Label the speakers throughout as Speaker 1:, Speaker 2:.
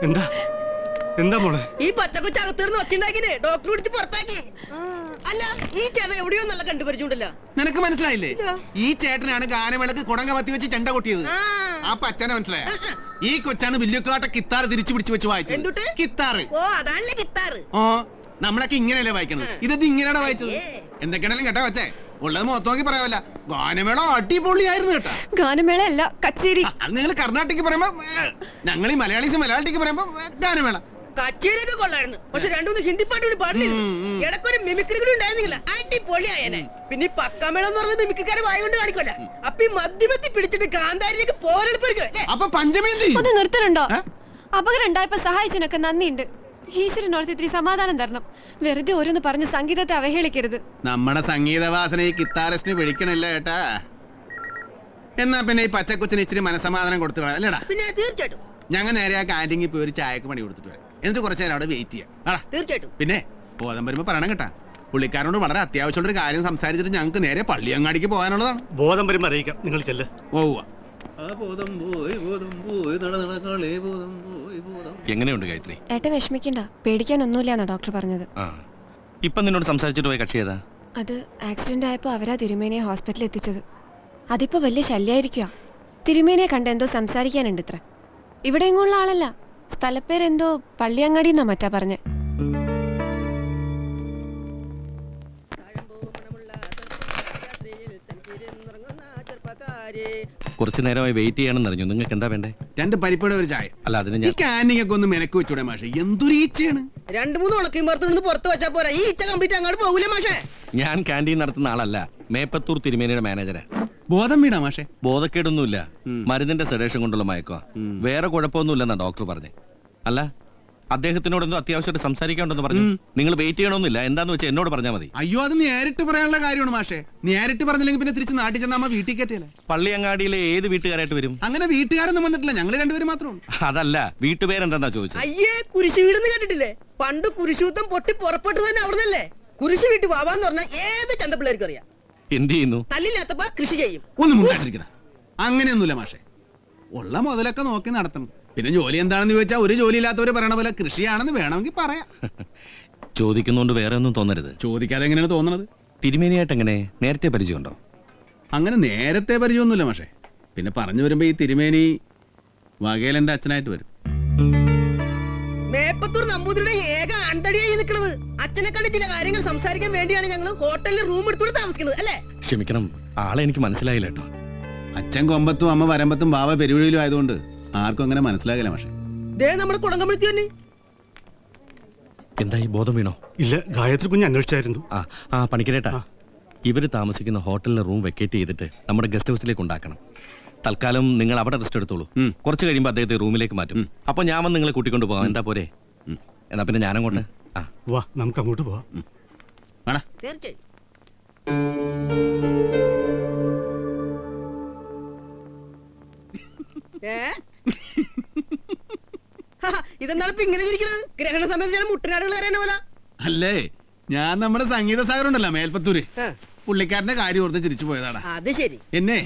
Speaker 1: എന്താ എന്താ മോളെ?
Speaker 2: ഈ പച്ചക്കൊച്ച അകത്തിരുന്ന് ഒച്ചുണ്ടാക്കിനെ ഡോക്ടർ പിടിച്ച് പുറത്താക്കി. അല്ല, ഈ ചേട്ടൻ എവിടെയോ നല്ല കണ്ടുപരിച്ചുണ്ടല്ലോ.
Speaker 3: നിനക്ക് മനസ്സിലായില്ലേ? ഈ ചേട്ടനാണ് ഗാനമേളക്ക് കുടങ്ങ പത്തി വെച്ച് ചെണ്ട കൊട്ടിയത്. ആ പച്ചനെ മനസ്സിലായ? ഈ കൊച്ചാണ് വില്ലുക്കാട്ട കിത്താറ് തിരിച്ചു പിടിച്ചു വെച്ച് വായിച്ചത്.
Speaker 2: എന്തുട്ട്?
Speaker 3: കിത്താറ്.
Speaker 2: ഓ, അതാണല്ലേ കിത്താറ്.
Speaker 3: ഓ, നമ്മളൊക്കെ ഇങ്ങനെയല്ലേ വായിക്കണത്. ഇത് ഇങ്ങനെയാണ് വായിച്ചത്. എന്തൊക്കെയാണെങ്കിലും കേട്ടാ വച്ചേ, ഉള്ളത് മൊത്തം നോക്കി പറയാമല്ല. ഗാനമേള അടിപൊളിയായിരുന്നു കേട്ടാ.
Speaker 4: ഗാനമേള അല്ല, കച്ചേരി.
Speaker 3: അത് നിങ്ങൾ കർണാട്ടിക്ക് പറയുമ്പോ, ഞങ്ങൾ ഈ മലയാളിക്ക് പറയുമ്പോ ഗാനമേള.
Speaker 2: കച്ചേരിയൊക്കെ കൊള്ളായിരുന്നു. പക്ഷെ രണ്ടുമൂന്ന് ഹിന്ദി പാട്ട് കൂടി പാടിയിരുന്നു. ഇടക്കൊരു മിമിക്രി കൂടി ഉണ്ടായിരുന്നില്ല. അടിപൊളിയായനെ. പിന്നെ ഈ പക്കാമേള എന്ന് പറഞ്ഞ മിമിക്രിക്കാരെ വായ കൊണ്ട് കാണിക്കല്ല. അപ്പൊ ഈ മദ്യമത്തി പിടിച്ചിട്ട് കാന്താരിലേക്ക് പോരെടുപ്പിരിക്കും.
Speaker 3: അപ്പൊ പഞ്ചമി
Speaker 4: ഒന്ന് നിർത്തലുണ്ടോ? അപകടം ഉണ്ടായപ്പോ സഹായിച്ചതിനൊക്കെ നന്ദിയുണ്ട്. ഈശ്വരനോർത്ത് ഇത്തിരി സമാധാനം തരണം. വെറുതെ ഓരോന്ന് പറഞ്ഞ് സംഗീതത്തെ അവഹേളിക്കരുത്.
Speaker 3: നമ്മുടെ സംഗീതവാസന ഈ കിത്താറിസ്റ്റിന് പിടിക്കണില്ല കേട്ടാ. എന്നാ പിന്നെ ഈ പച്ചക്കൊച്ചിന് ഇച്ചിരി മനസമാധാനം കൊടുത്തു അല്ലേടാ?
Speaker 2: പിന്നെ തീർച്ചയായിട്ടും
Speaker 3: ഞങ്ങൾ നേരെ ആ കാന്റീനിൽ പോയി ഒരു ചായക്ക് പണി കൊടുത്തിട്ട് വരാം. എന്നിട്ട് കുറച്ചു നേരം അവിടെ വെയിറ്റ് ചെയ്യാം.
Speaker 2: തീർച്ചയായിട്ടും.
Speaker 3: പിന്നെ ബോധം വരുമ്പോ പറയണം കേട്ടാ. പുള്ളിക്കാരനോട് വളരെ അത്യാവശ്യമുള്ള ഒരു കാര്യം സംസാരിച്ചിട്ട് ഞങ്ങൾക്ക് നേരെ പള്ളിയങ്ങാടിക്ക് പോകാനുള്ളതാണ്.
Speaker 1: ബോധം വരുമ്പോ അറിയിക്കാം. നിങ്ങൾ ചെല്ല്.
Speaker 5: എങ്ങനെയുണ്ട് ഗായത്രി?
Speaker 4: ഏട്ടൻ വിഷമിക്കണ്ട, പേടിക്കാനൊന്നുമില്ലാന്നാ ഡോക്ടർ പറഞ്ഞത്.
Speaker 5: ഇപ്പൊ നിന്നോട് സംസാരിച്ചിട്ട് പോയ കക്ഷി ഏതാ?
Speaker 4: അത് ആക്സിഡന്റ് ആയപ്പോ അവരാ തിരുമേനിയെ ഹോസ്പിറ്റലിൽ എത്തിച്ചത്. അതിപ്പോ വലിയ ശല്യായിരിക്കുക. തിരുമേനിയെ കണ്ട് എന്തോ സംസാരിക്കാനുണ്ട് ഇത്ര. ഇവിടെ എങ്ങുള്ള ആളല്ല. സ്ഥലപ്പേരെന്തോ പള്ളിയങ്ങാടി എന്നാ മറ്റാ പറഞ്ഞേ.
Speaker 5: കുറച്ചു നേരമായി വെയിറ്റ് ചെയ്യണമെന്ന് അറിഞ്ഞു. നിങ്ങൾക്ക് എന്താ വേണ്ടേ?
Speaker 3: 2 പരിപ്പയുടെ ഒരു ചായ.
Speaker 5: അല്ല, അതിന് ഞാൻ
Speaker 3: ക്യാനിങ്ങൊക്കെ ഒന്ന് മെനക്ക് വെച്ചൂടെ മാഷെ? എന്തൊരു ഈച്ചയാണ്.
Speaker 2: 2-3 ഉണക്കിയും പുറത്തുനിന്ന് പുറത്ത് വെച്ചാ പോരാ. ഈ ഈച്ച കംപ്ലീറ്റ് അങ്ങോട്ട് പോകൂലേ മാഷേ?
Speaker 5: ഞാൻ ക്യാൻറ്റീൻ നടത്തുന്ന ആളല്ല, മേപ്പത്തൂർ തിരുമേനിയുടെ മാനേജരാ.
Speaker 3: ബോധം വീടാ മാഷെ?
Speaker 5: ബോധക്കേടൊന്നുമില്ല, മരുന്നിന്റെ സെഡേഷൻ കൊണ്ടുള്ള മയക്കോ. വേറെ കുഴപ്പമൊന്നുമില്ലെന്നാ ഡോക്ടർ പറഞ്ഞേ. അല്ല, അദ്ദേഹത്തിനോട് എന്തോ അത്യാവശ്യമായിട്ട് സംസാരിക്കാണ്ടെന്ന് പറഞ്ഞു. നിങ്ങൾ വെയിറ്റ് ചെയ്യണമെന്നില്ല, എന്താന്ന് വെച്ചാൽ എന്നോട് പറഞ്ഞാൽ മതി.
Speaker 3: അയ്യോ, അത് നേരിട്ട് പറയാനുള്ള കാര്യമാണ് മാഷെ. നേരിട്ട് പറഞ്ഞില്ലെങ്കിൽ പിന്നെ തിരിച്ച് നാട്ടിൽ ചെന്നാ വീട്ടിൽ കയറ്റിയല്ലേ.
Speaker 5: പള്ളിയങ്ങാടിയിലെ ഏത് വീട്ടുകാരായിട്ട് വരും?
Speaker 3: അങ്ങനെ വീട്ടുകാരൊന്നും വന്നിട്ടില്ല, ഞങ്ങൾ 2 പേര് മാത്രമേ ഉള്ളൂ.
Speaker 5: അതല്ല, വീട്ടുപേരെന്താ ചോദിച്ചത്?
Speaker 2: അയ്യേ, കുരിശ് വീടെന്ന് കേട്ടിട്ടില്ലേ? പണ്ട് കുരിശൂത്തം പൊട്ടി പുറപ്പെട്ടു തന്നെ അവിടുന്നല്ലേ. കുരിശ് വീട്ടിൽ വാവാന്ന് പറഞ്ഞാൽ ഏത് ചന്തപ്പിള്ളേർക്കും അറിയാം.
Speaker 5: എന്ത് ചെയ്യുന്നു?
Speaker 2: തല്ലില്ലാത്തപ്പ കൃഷി ചെയ്യും.
Speaker 3: ഒന്നും മുണ്ടാതിരിക്കണ. അങ്ങനെയൊന്നുമില്ല മാഷെ. ഉള്ള മുതലൊക്കെ നോക്കി നടത്തണം. പിന്നെ ജോലി എന്താണെന്ന് ചോദിച്ചാൽ ഒരു ജോലി ഇല്ലാത്തവര് പറയണ പോലെ കൃഷിയാണെന്ന് വേണമെങ്കിൽ പറയാം.
Speaker 5: ചോദിക്കുന്നോണ്ട് വേറെ ഒന്നും തോന്നരുത്.
Speaker 3: ചോദിക്കാതെ എങ്ങനെയാണ് തോന്നണത്?
Speaker 5: തിരുമേനിയായിട്ട് എങ്ങനെ നേരത്തെ പരിചയമുണ്ടോ?
Speaker 3: അങ്ങനെ നേരത്തെ പരിചയമൊന്നുമില്ല മാഷെ. പിന്നെ പറഞ്ഞു വരുമ്പോ ഈ തിരുമേനി വകേലെന്റെ അച്ഛനായിട്ട് വരും.
Speaker 2: മേപ്പത്തൂർ നമ്പൂതിരിയുടെ ഏക ആൺതടിയായി നിൽക്കുന്നത്. അച്ഛനെ കണ്ട് ചില കാര്യങ്ങൾ സംസാരിക്കാൻ വേണ്ടിയാണ് ഞങ്ങൾ ഹോട്ടലിൽ റൂം എടുത്തോണ്ട് താമസിക്കുന്നത് അല്ലേ?
Speaker 5: ക്ഷമിക്കണം, ആളെ എനിക്ക് മനസ്സിലായില്ല കേട്ടോ.
Speaker 3: അച്ഛൻ കൊമ്പത്തും അമ്മ വരമ്പത്തും ബാവ പെരുവഴിയിലും ആയതുകൊണ്ട് ആർക്കും അങ്ങനെ മനസ്സിലാകില്ല മാഷെ.
Speaker 2: ദേ നമ്മുടെ കുടങ്കമ്പളത്തി തന്നെ.
Speaker 5: എന്തായി, ബോധം വീണോ?
Speaker 1: ഇല്ല, ഗായത്രി കുഞ്ഞ് അന്വേഷിച്ചായിരുന്നു.
Speaker 5: പണിക്കരേട്ടാ, ഇവര് താമസിക്കുന്ന ഹോട്ടലിലെ റൂം വെക്കേറ്റ് ചെയ്തിട്ട് നമ്മുടെ ഗസ്റ്റ് ഹൗസിലേക്ക് ഉണ്ടാക്കണം. തൽക്കാലം നിങ്ങൾ അവിടെ റെസ്റ്റ് എടുത്തോളൂ. കുറച്ച് കഴിയുമ്പോൾ അദ്ദേഹത്തെ റൂമിലേക്ക് മാറ്റും. അപ്പൊ ഞാൻ വന്ന് നിങ്ങളെ കൂട്ടിക്കൊണ്ട് പോകാം. എന്താ പോരെ? എന്നാ പിന്നെ ഞാനങ്ങോട്ട്.
Speaker 1: വാ, നമുക്ക് അങ്ങോട്ട് പോവാം.
Speaker 2: തീർച്ചയായും. ഇതെന്താണ് ഇപ്പൊ ഇങ്ങനെ ഇരിക്കുന്നത്? ഗ്രഹണ സമയത്ത് ഞാൻ മുട്ടനാടുകൾ അറിയണ പോലെ.
Speaker 3: അല്ലേ, ഞാൻ നമ്മുടെ സംഗീത സാഗർ ഉണ്ടല്ലോ മേൽപ്പത്തൂര്, പുള്ളിക്കാരന്റെ കാര്യം ഓർത്ത് ചിരിച്ചു പോയതാടാ.
Speaker 2: അത് ശരി.
Speaker 3: എന്നെ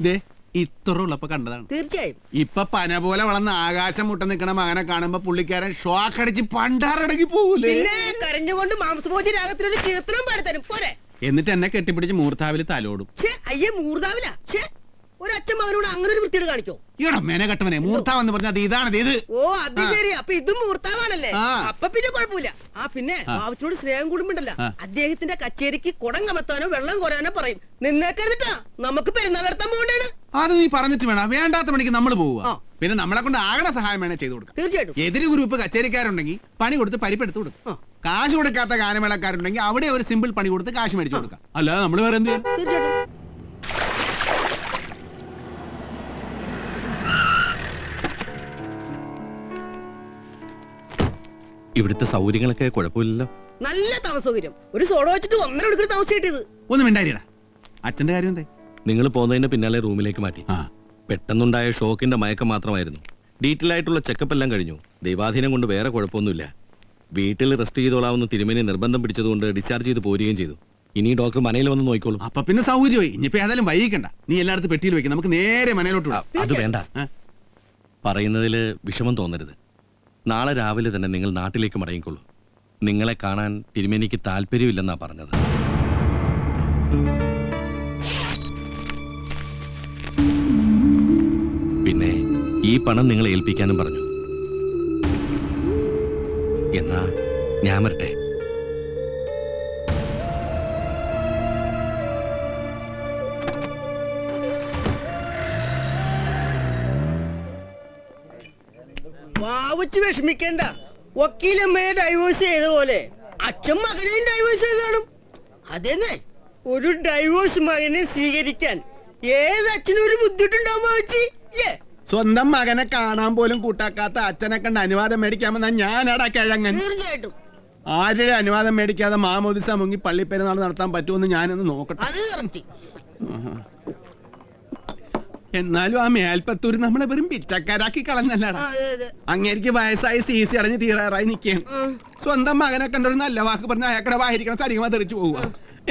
Speaker 3: ദേ ഇത്ര ഉള്ളപ്പോ കണ്ടതാണ്.
Speaker 2: തീർച്ചയായും.
Speaker 3: ഇപ്പൊ പന പോലെ വളർന്ന് ആകാശം മുട്ട നിൽക്കണ മകനെ കാണുമ്പോ പുള്ളിക്കാരൻ ഷോക്ക് അടിച്ച് പണ്ടാറടങ്ങി പോകൂലേ.
Speaker 2: പിന്നെ കരഞ്ഞുകൊണ്ട് മാംസഭോജി രാഗത്തിനൊരു കീർത്തനം പാടിത്തരും പോരെ.
Speaker 3: എന്നിട്ട് എന്നെ കെട്ടിപ്പിടിച്ച് മൂർത്താവില് തലോടും.
Speaker 2: അയ്യേ, മൂർധാവില. ഒരു അച്ഛൻ മകനോട് അങ്ങനെ ഒരു വൃത്തിയോട് കാണിക്കോ?
Speaker 3: ഈടാ മേനെ കെട്ടവനെ, മൂർത്താവെന്ന് പറഞ്ഞാൽ അത് ഇതാണ് ഇത്.
Speaker 2: ഓ, അത് ശരി. അപ്പൊ ഇതും മൂർത്താവാണല്ലേ? അപ്പൊ പിന്നെ കുഴപ്പമില്ല. പിന്നെ ബാബുച്ചിനോട് സ്നേഹം കൂടുമ്പോണ്ടല്ല, അദ്ദേഹത്തിന്റെ കച്ചേരിക്ക് കുടം കമത്താനോ വെള്ളം കോരാനോ പറയും. നിന്നേക്കരുതിട്ടാ, നമുക്ക് പെരുന്നാൾ നടത്താൻ പോകണ്ടാണ്.
Speaker 3: അത് നീ പറഞ്ഞിട്ട് വേണം. വേണ്ടാത്ത പണിക്ക് നമ്മൾ പോവുക. പിന്നെ നമ്മളെ കൊണ്ട് ആകണ സഹായം വേണേ ചെയ്തു കൊടുക്കാം.
Speaker 2: തീർച്ചയായിട്ടും.
Speaker 3: എതിര് ഗ്രൂപ്പ് കച്ചേരിക്കാരുണ്ടെങ്കിൽ പണി കൊടുത്ത് പരിപ്പെടുത്ത് കൊടുക്കും. കാശ് കൊടുക്കാത്ത ഗാനമേളക്കാരുണ്ടെങ്കിൽ അവിടെ ഒരു സിമ്പിൾ പണി കൊടുത്ത് കാശ് മേടിച്ചു കൊടുക്കാം. അല്ലാതെ നമ്മൾ വേറെ എന്ത് ചെയ്യും?
Speaker 2: തീർച്ചയായിട്ടും.
Speaker 5: ഇവിടുത്തെ സൗകര്യങ്ങളൊക്കെ കുഴപ്പമില്ലല്ലോ.
Speaker 2: നല്ല താമസൗകര്യം. ഒരു സോഡ വെച്ചിട്ട് 1.5 മണിക്കൂർ താമസം കിട്ടിയത്.
Speaker 3: ഒന്നും മിണ്ടായിരിടാ. അച്ഛന്റെ കാര്യം എന്തേ?
Speaker 5: നിങ്ങൾ പോകുന്നതിന് പിന്നാലെ റൂമിലേക്ക് മാറ്റി. പെട്ടെന്നുണ്ടായ ഷോക്കിന്റെ മയക്കം മാത്രമായിരുന്നു. ഡീറ്റെയിൽ ആയിട്ടുള്ള ചെക്കപ്പ് എല്ലാം കഴിഞ്ഞു. ദൈവാധീനം കൊണ്ട് വേറെ കുഴപ്പമൊന്നുമില്ല. വീട്ടിൽ റെസ്റ്റ് ചെയ്തോളാവുന്ന തിരുമേനി നിർബന്ധം പിടിച്ചതുകൊണ്ട് ഡിസ്ചാർജ് ചെയ്ത് പോരുകയും ചെയ്തു. ഇനി ഡോക്ടർ മനയിൽ വന്ന് നോക്കിക്കോളൂ.
Speaker 3: അപ്പൊ പിന്നെ സൗകര്യമായി. ഇനിയിപ്പോ ഏതായാലും വൈകിക്കണ്ട. നീ എല്ലായിടത്തും പെട്ടിയിൽ വെക്കും. നമുക്ക് നേരെ മനയിലോട്ട്.
Speaker 5: അത് വേണ്ട. പറയുന്നതിൽ വിഷമം തോന്നരുത്. നാളെ രാവിലെ തന്നെ നിങ്ങൾ നാട്ടിലേക്ക് മടങ്ങിക്കൊള്ളൂ. നിങ്ങളെ കാണാൻ തിരുമേനിക്ക് താല്പര്യമില്ലെന്നാ പറഞ്ഞത്. പിന്നെ ഈ പണം നിങ്ങളെ ഏൽപ്പിക്കാനും പറഞ്ഞു. എന്നാ ഞാൻ വരട്ടെ.
Speaker 2: വാവച്ച് വിഷമിക്കണ്ട. വക്കീലമ്മയെ ഡൈവോഴ്സ് ചെയ്ത പോലെ അച്ഛൻ മകനെയും ഡൈവോഴ്സ് ചെയ്ത് കാണും. അതെന്നെ, ഒരു ഡൈവോഴ്സ് മകനെ സ്വീകരിക്കാൻ ഏത് അച്ഛനും ഒരു ബുദ്ധിമുട്ടുണ്ടാവും വാവച്ചി.
Speaker 3: സ്വന്തം മകനെ കാണാൻ പോലും കൂട്ടാക്കാത്ത അച്ഛനെ കണ്ട് അനുവാദം മേടിക്കാമെന്നാ ഞാനടാ കിഴങ്ങൻ.
Speaker 2: തീർച്ചയായിട്ടും
Speaker 3: ആരുടെ അനുവാദം മേടിക്കാതെ മാമോദിസ മുങ്ങി പള്ളിപ്പെരുന്നാൾ നടത്താൻ പറ്റുമെന്ന് ഞാനൊന്ന് നോക്കട്ടെ.
Speaker 2: അത് കറക്റ്റ്.
Speaker 3: എന്നാലും ആ മേൽപ്പത്തൂര് നമ്മളെ വെറും പിച്ചക്കാരാക്കി കളഞ്ഞല്ലടാ. അങ്ങേക്ക് വയസ്സായി സീസി അടഞ്ഞ് തീരാറായി നിൽക്കുകയാണ്. സ്വന്തം മകനെ കണ്ടൊരു നല്ല വാക്ക് പറഞ്ഞ അയാൾക്കടെ വായിരിക്കണം സരികമ തെറിച്ചു പോവുക.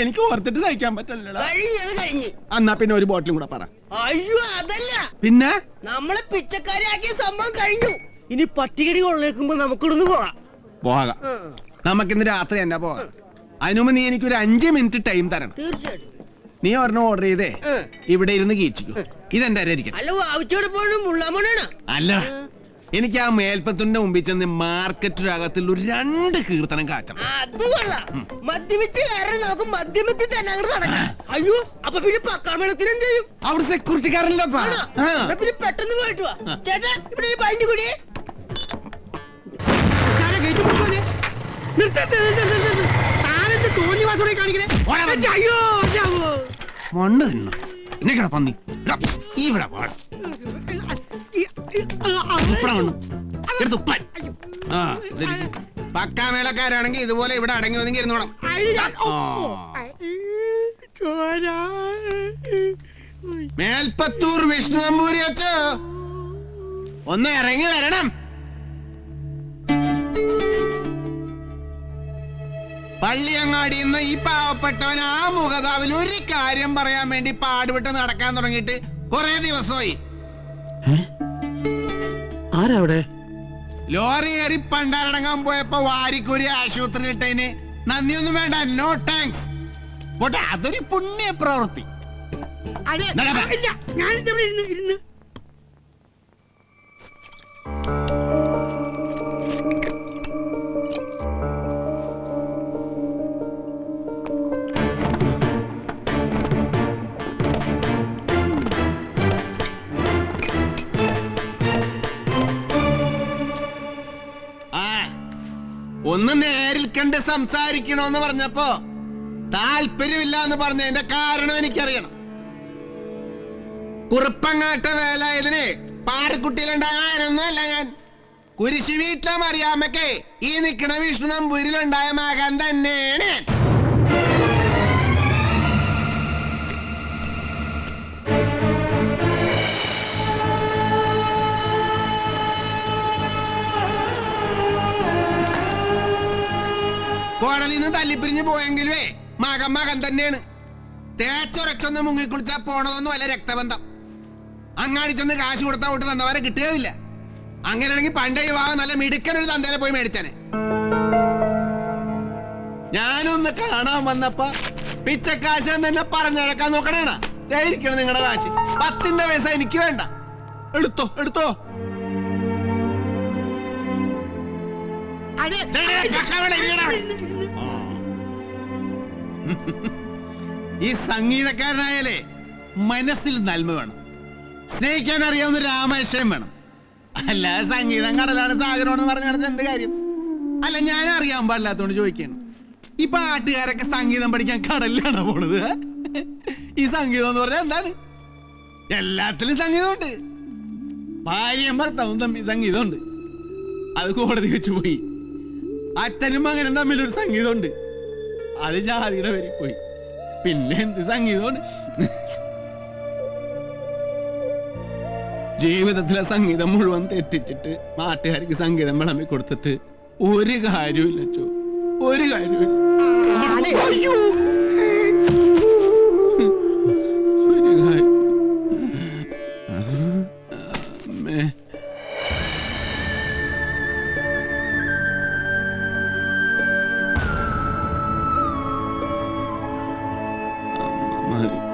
Speaker 3: എനിക്ക് ഓർത്തിട്ട് സഹിക്കാൻ പറ്റില്ലടാ. എന്നാ പിന്നെ ഒരു ബോട്ടിലും കൂടെ പറ.
Speaker 2: അയ്യോ അതല്ല,
Speaker 3: പിന്നെ
Speaker 2: നമ്മളെ പിച്ചക്കാരാക്കിയ സംഭവം കഴിഞ്ഞു. ഇനി പട്ടികടി കൊള്ളേക്കുമ്പോ നമുക്കിടുന്ന്
Speaker 3: പോകാം. നമുക്കിന്ന് രാത്രി തന്നെ പോകാം. അതിനുമ്പ് നീ എനിക്കൊരു 5 മിനിറ്റ് ടൈം തരണം.
Speaker 2: തീർച്ചയായിട്ടും.
Speaker 3: നീ ഒരെണ്ണം ഓർഡർ ചെയ്തേ ഇവിടെ ഇരുന്ന് കീച്ചിക്കോ. ഇതെന്റെ
Speaker 2: അല്ല ആവശ്യോടെ പോകണം മുള്ളാമോണാണ്.
Speaker 3: അല്ല, എനിക്ക് ആ മേൽപ്പത്തിന്റെ മുമ്പിൽ ചെന്ന് മാർക്കറ്റിനകത്തിൽ ഒരു 2 കീർത്തനം കാച്ചണം.
Speaker 2: അത് കൊള്ളാം. മദ്യപിച്ച് കാരണം നമുക്ക് മദ്യമത്തിൽ തന്നെ അങ്ങോട്ട് നടക്കാം. അയ്യോ, അപ്പൊ പിന്നെ പക്കാമേളത്തിന് എന്ത് ചെയ്യും?
Speaker 3: അവിടെ സെക്യൂരിറ്റിക്കാരനല്ലപ്പാ.
Speaker 2: പിന്നെ പെട്ടെന്ന് പോയിട്ട് വാ. ചേട്ടാ ഇവിടെ പൈൻ്റെ കൂടി
Speaker 3: മണ്ണ് തിന്നു. നിക്കടാ പന്നി, ഇവിടെ പക്കാമേളക്കാരാണെങ്കിൽ ഇതുപോലെ ഇവിടെ അടങ്ങി ഒതുങ്ങി ഇരുന്നോണം. മേൽപ്പത്തൂർ വിഷ്ണു നമ്പൂരി അച്ചോ, ഒന്ന് ഇറങ്ങി വരണം. പള്ളിയങ്ങാടിന്ന് ഈ പാവപ്പെട്ടവൻ ആ മുഖതാവിൽ ഒരു കാര്യം പറയാൻ വേണ്ടി പാടുപെട്ട് നടക്കാൻ തുടങ്ങിയിട്ട് കുറെ ദിവസമായി.
Speaker 1: ആരവിടെ?
Speaker 3: ലോറി കയറി പണ്ടാരടങ്ങാൻ പോയപ്പോ വാരിക്കൂരി ആശുപത്രി ഇട്ടതിന് നന്ദിയൊന്നും വേണ്ട, നോ താങ്ക്സ്. പോട്ടെ, അതൊരു പുണ്യ പ്രവൃത്തി. ഒന്ന് നേരിൽ കണ്ട് സംസാരിക്കണോന്ന് പറഞ്ഞപ്പോ താല്പര്യമില്ല എന്ന് പറഞ്ഞതിന്റെ കാരണം എനിക്കറിയണം. കുറുപ്പങ്ങാട്ട വേലായതിന് പാറക്കുട്ടിയിലുണ്ടായൊന്നും അല്ല ഞാൻ. കുരിശി വീട്ടിലെ മറിയാമ്മക്ക് ഈ നിക്കണ വിഷ്ണു നമ്പൂരിലുണ്ടായ മകൻ തന്നെയാണ്. കോടതിയിൽ നിന്ന് തല്ലിപ്പിരിഞ്ഞ് പോയെങ്കിലേ മകൻ തന്നെയാണ്. തേച്ചൊരച്ചൊന്ന് മുങ്ങിക്കുളിച്ചാ പോണതൊന്നും അല്ല രക്തബന്ധം. അങ്ങാടി ചെന്ന് കാശ് കൊടുത്താൽ വിട്ട് തന്നവരെ കിട്ടുകയില്ല. അങ്ങനെയാണെങ്കിൽ പണ്ടേ വിവാഹം നല്ല മിടുക്കനൊരു തന്തേനെ പോയി മേടിച്ചാനെ. ഞാനൊന്ന് കാണാൻ വന്നപ്പോ പിച്ചക്കാശ് തന്നെ പറഞ്ഞഴക്കാൻ നോക്കണേണ. ഇരിക്കണം നിങ്ങളുടെ കാശ്. 10ന്റെ പൈസ എനിക്ക് വേണ്ട. എടുത്തോ എടുത്തോ. ഈ സംഗീതക്കാരനായാലേ മനസ്സിൽ നന്മ വേണം, സ്നേഹിക്കാൻ അറിയാവുന്ന രാമാശയം വേണം. അല്ലാതെ സംഗീതം കടലാണ് സാഗരമാണെന്ന് പറഞ്ഞു നടന്ന എന്ത് കാര്യം? അല്ല, ഞാൻ അറിയാൻ പാടില്ലാത്തോണ്ട് ചോദിക്കാണ്. ഈ പാട്ടുകാരൊക്കെ സംഗീതം പഠിക്കാൻ കടലിലാണോ പോണത്? ഈ സംഗീതം എന്ന് പറഞ്ഞാൽ എന്താണ്? എല്ലാത്തിലും സംഗീതമുണ്ട്. ഭാര്യയും ഭർത്താവും തമ്മിൽ സംഗീതമുണ്ട്. അത് കോടതി വെച്ച് പോയി. അച്ഛനും മകനും തമ്മിലൊരു സംഗീതമുണ്ട്. അത് ജാതിയുടെ പേരിൽ പോയി. പിന്നെ എന്ത് സംഗീതമാണ്? ജീവിതത്തിലെ സംഗീതം മുഴുവൻ തെറ്റിച്ചിട്ട് നാട്ടുകാർക്ക് സംഗീതം വിളമ്പി കൊടുത്തിട്ട് ഒരു കാര്യമില്ല ചോ, ഒരു കാര്യമില്ല. ഒരു കാര്യം. ആ,